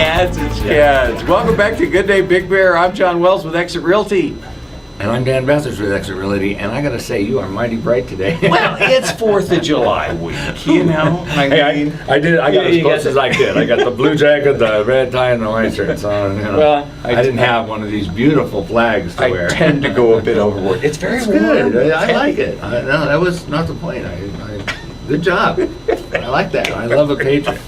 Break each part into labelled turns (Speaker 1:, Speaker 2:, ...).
Speaker 1: Scads and Scads. Welcome back to Good Day Big Bear. I'm John Wells with Exit Realty.
Speaker 2: And I'm Dan Bethers with Exit Realty, and I gotta say, you are mighty bright today.
Speaker 1: Well, it's 4th of July week, you know?
Speaker 2: I got as close as I could. I got the blue jacket, the red tie, and the white shirt. So, you know,
Speaker 1: Well,
Speaker 2: I didn't have one of these beautiful flags to wear.
Speaker 1: I tend to go a bit overboard. It's very warm.
Speaker 2: Good. I like it. No, that was not the point. Good job. I like that. I love a Patriot.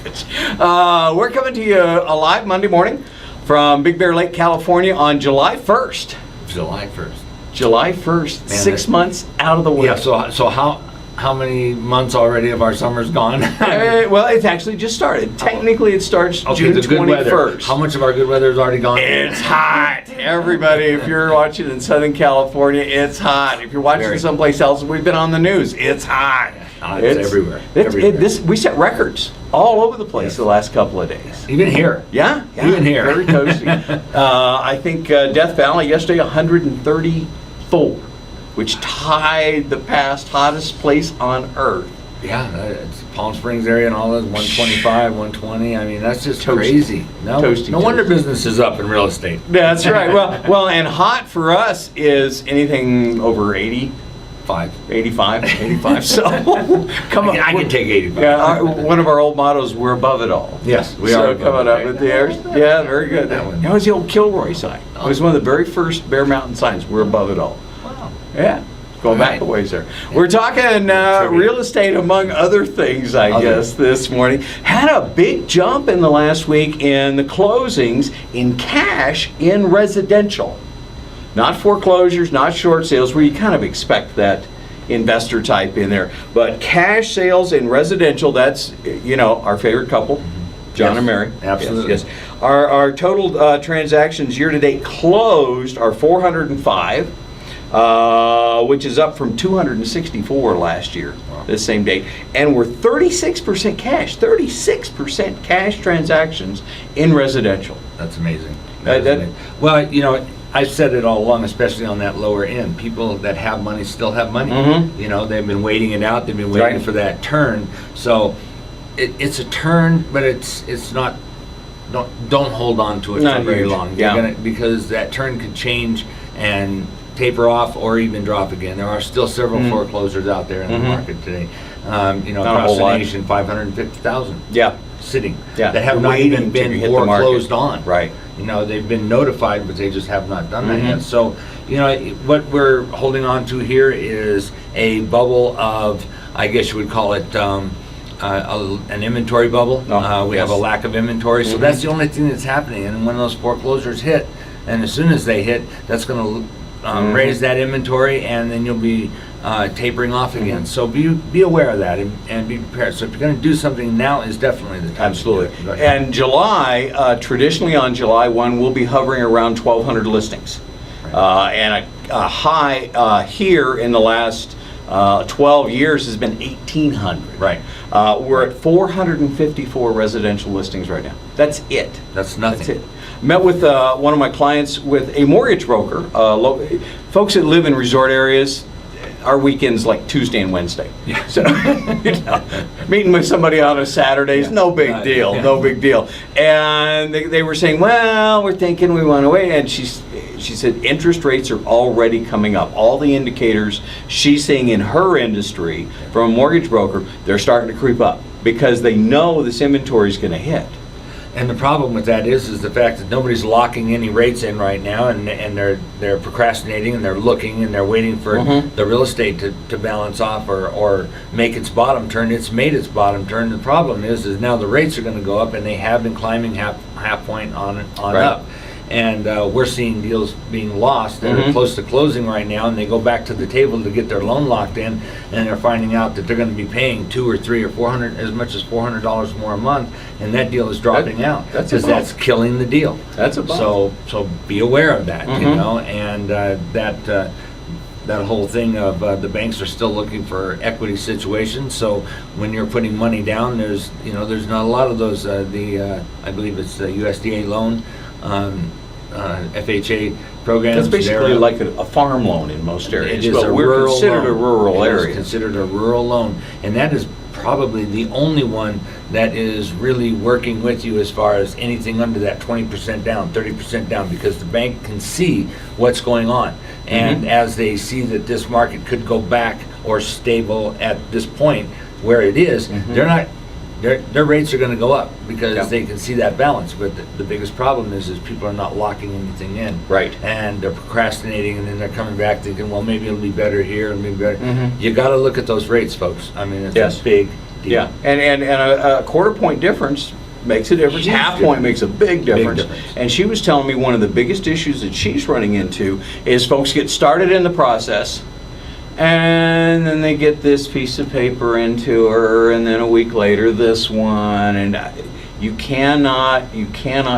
Speaker 1: We're coming to you live Monday morning from Big Bear Lake, California on July 1st.
Speaker 2: July 1st.
Speaker 1: July 1st, 6 months out of the way.
Speaker 2: Yeah, so how many months already of our summer's gone?
Speaker 1: Well, it's actually just started. Technically, it starts June
Speaker 2: the good
Speaker 1: 21st.
Speaker 2: weather. How much of our good weather is already gone?
Speaker 1: It's hot. Everybody, if you're watching in Southern California, it's hot. If you're watching someplace else, we've been on the news. It's hot.
Speaker 2: It's everywhere.
Speaker 1: We set records all over the place the last couple of days.
Speaker 2: Even here.
Speaker 1: Yeah.
Speaker 2: Even here.
Speaker 1: Very toasty. I think Death Valley yesterday, 134, which tied the past hottest place on earth.
Speaker 2: Yeah, it's Palm Springs area and all those 125, 120. I mean, that's just
Speaker 1: Toasty.
Speaker 2: crazy. No wonder business is up in real estate.
Speaker 1: That's right. Well, and hot for us is anything over 80. 85. So come on.
Speaker 2: I can take 85.
Speaker 1: Yeah, one of our old mottos: we're above it all.
Speaker 2: Yes, we are.
Speaker 1: So coming up with the airs. Yeah, very good. That was the old Kilroy sign. It was one of the very first Bear Mountain signs. We're above it all.
Speaker 2: Wow.
Speaker 1: Yeah. Going back a ways there. We're talking real estate, among other things, I guess, this morning. Had a big jump in the last week in the closings in cash in residential. Not foreclosures, not short sales, where you kind of expect that investor type in there. But cash sales in residential, that's, our favorite couple, John and Mary.
Speaker 2: Absolutely.
Speaker 1: Yes. Our total transactions year to date closed are 405. Which is up from 264 last year, this same date. And we're 36% cash, 36% cash transactions in residential.
Speaker 2: That's amazing. Amazing. Well, I've said it all along, especially on that lower end. People that have money still have money.
Speaker 1: Mm-hmm.
Speaker 2: They've been waiting it out. They've been waiting for that turn. So it's a turn, but it's not. Don't hold on to it for very long. Because that turn could change and taper off or even drop again. There are still several foreclosures out there in the market today. Across the nation, 550,000 sitting that have not even been foreclosed on.
Speaker 1: Right.
Speaker 2: They've been notified, but they just have not done that yet. So, what we're holding on to here is a bubble of, I guess you would call it, an inventory bubble. We have a lack of inventory, so that's the only thing that's happening. And when those foreclosures hit, and as soon as they hit, that's going to raise that inventory, and then you'll be tapering off again. So be aware of that and be prepared. So if you're going to do something, now is definitely the time.
Speaker 1: Absolutely. And July, traditionally on July 1, we'll be hovering around 1,200 listings. Right. And a high here in the last 12 years has been 1,800.
Speaker 2: Right.
Speaker 1: We're at 454 residential listings right now. That's it.
Speaker 2: That's nothing.
Speaker 1: That's it. Met with one of my clients with a mortgage broker. Folks that live in resort areas, our weekends like Tuesday and Wednesday.
Speaker 2: Yeah.
Speaker 1: So, meeting with somebody on a Saturday is no big deal, no big deal. And they were saying, well, we're thinking we want to wait. And she said interest rates are already coming up. All the indicators she's seeing in her industry from a mortgage broker, they're starting to creep up because they know this inventory is going to hit.
Speaker 2: And the problem with that is the fact that nobody's locking any rates in right now, and they're procrastinating, and they're looking, and they're waiting for the real estate to balance off or make its bottom turn. It's made its bottom turn. The problem is now the rates are going to go up, and they have been climbing half point on up. And we're seeing deals being lost that are close to closing right now, and they go back to the table to get their loan locked in, and they're finding out that they're going to be paying $200 or $300 or $400, as much as $400 more a month, and that deal is dropping out because that's killing the deal.
Speaker 1: That's a bump.
Speaker 2: So be aware of that, and that whole thing of the banks are still looking for equity situations. So when you're putting money down, there's not a lot of those. I believe it's the USDA loan. FHA programs.
Speaker 1: That's basically like a farm loan in most areas.
Speaker 2: It is
Speaker 1: we're considered a rural area.
Speaker 2: It's considered a rural loan, and that is probably the only one that is really working with you as far as anything under that 20% down, 30% down, because the bank can see what's going on. And as they see that this market could go back or stable at this point where it is, they're not, their rates are going to go up because they can see that balance. But the biggest problem is people are not locking anything in.
Speaker 1: Right.
Speaker 2: And they're procrastinating, and then they're coming back thinking, well, maybe it'll be better here and maybe better. You got to look at those rates, folks. I mean, it's a big deal.
Speaker 1: Yeah, and a quarter point difference makes a difference.
Speaker 2: Huge
Speaker 1: Half
Speaker 2: difference.
Speaker 1: point makes a big difference.
Speaker 2: difference.
Speaker 1: And she was telling me one of the biggest issues that she's running into is folks get started in the process, and then they get this piece of paper into her, and then a week later this one, and you cannot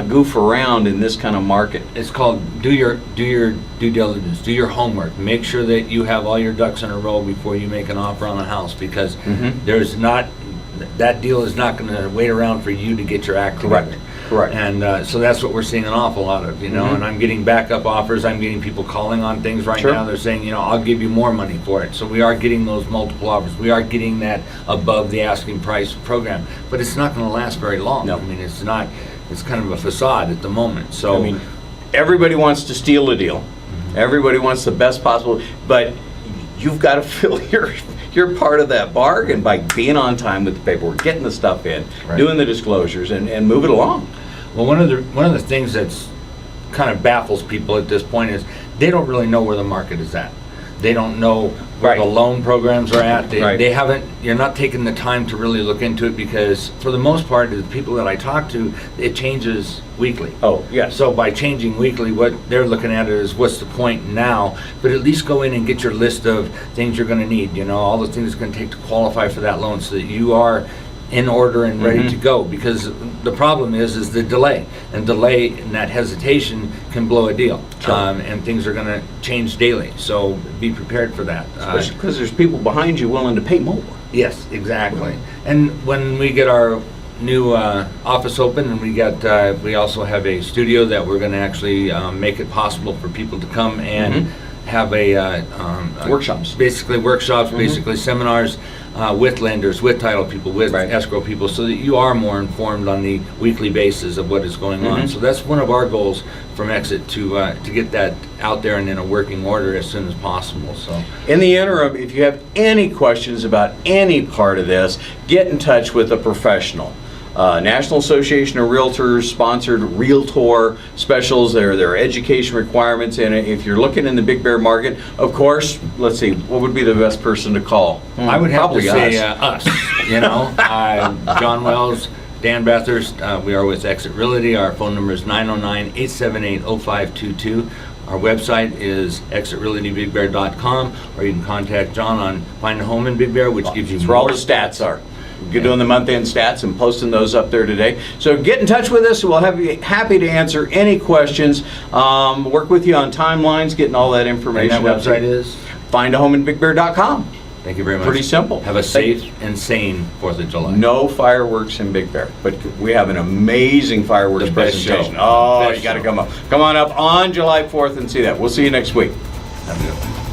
Speaker 1: goof around in this kind of market.
Speaker 2: It's called do your due diligence, do your homework, make sure that you have all your ducks in a row before you make an offer on a house, because there's not, that deal is not going to wait around for you to get your act together.
Speaker 1: Correct.
Speaker 2: And so that's what we're seeing an awful lot of, and I'm getting backup offers. I'm getting people calling on things right now. They're saying, I'll give you more money for it. So we are getting those multiple offers. We are getting that above the asking price program. But it's not going to last very long.
Speaker 1: No.
Speaker 2: I mean, it's not, it's kind of a facade at the moment. So
Speaker 1: I mean, everybody wants to steal a deal. Everybody wants the best possible, but you've got to fill your part of that bargain by being on time with the paperwork, getting the stuff in, doing the disclosures, and move it along.
Speaker 2: Well, one of the things that's kind of baffles people at this point is they don't really know where the market is at. They don't know where the loan programs are at. They haven't. You're not taking the time to really look into it, because for the most part, the people that I talk to, it changes weekly.
Speaker 1: Oh, yes.
Speaker 2: So by changing weekly, what they're looking at is what's the point now, but at least go in and get your list of things you're going to need, all the things it's going to take to qualify for that loan, so that you are in order and ready to go. Because the problem is the delay, and that hesitation can blow a deal. And things are going to change daily, so be prepared for that.
Speaker 1: Especially because there's people behind you willing to pay more.
Speaker 2: Yes, exactly. And when we get our new office open, and we also have a studio that we're going to actually make it possible for people to come and have
Speaker 1: workshops,
Speaker 2: basically seminars with lenders, with title people, with escrow people, so that you are more informed on the weekly basis of what is going on. So that's one of our goals from Exit, to get that out there and in a working order as soon as possible. So
Speaker 1: in the interim, if you have any questions about any part of this, get in touch with a professional. National Association of Realtors sponsored Realtor specials. There are education requirements in it. If you're looking in the Big Bear market, of course, let's see, what would be the best person to call?
Speaker 2: I would have to
Speaker 1: Probably
Speaker 2: say
Speaker 1: us.
Speaker 2: John Wells, Dan Bathurst. We are with Exit Realty. Our phone number is 909-878-0522. Our website is exitrealtybigbear.com, or you can contact John on Find a Home in Big Bear, which gives you
Speaker 1: where all the stats are. You're doing the month-end stats and posting those up there today. So get in touch with us. We'll be happy to answer any questions. Work with you on timelines, getting all that information.
Speaker 2: And that website is?
Speaker 1: FindAHomeInBigBear.com.
Speaker 2: Thank you very much.
Speaker 1: Pretty simple.
Speaker 2: Have a safe and sane 4th of July.
Speaker 1: No fireworks in Big Bear, but we have an amazing fireworks
Speaker 2: The best
Speaker 1: presentation.
Speaker 2: show.
Speaker 1: Oh,
Speaker 2: Best
Speaker 1: you got to
Speaker 2: show.
Speaker 1: come up. Come on up on July 4th and see that. We'll see you next week.
Speaker 2: Have a good one.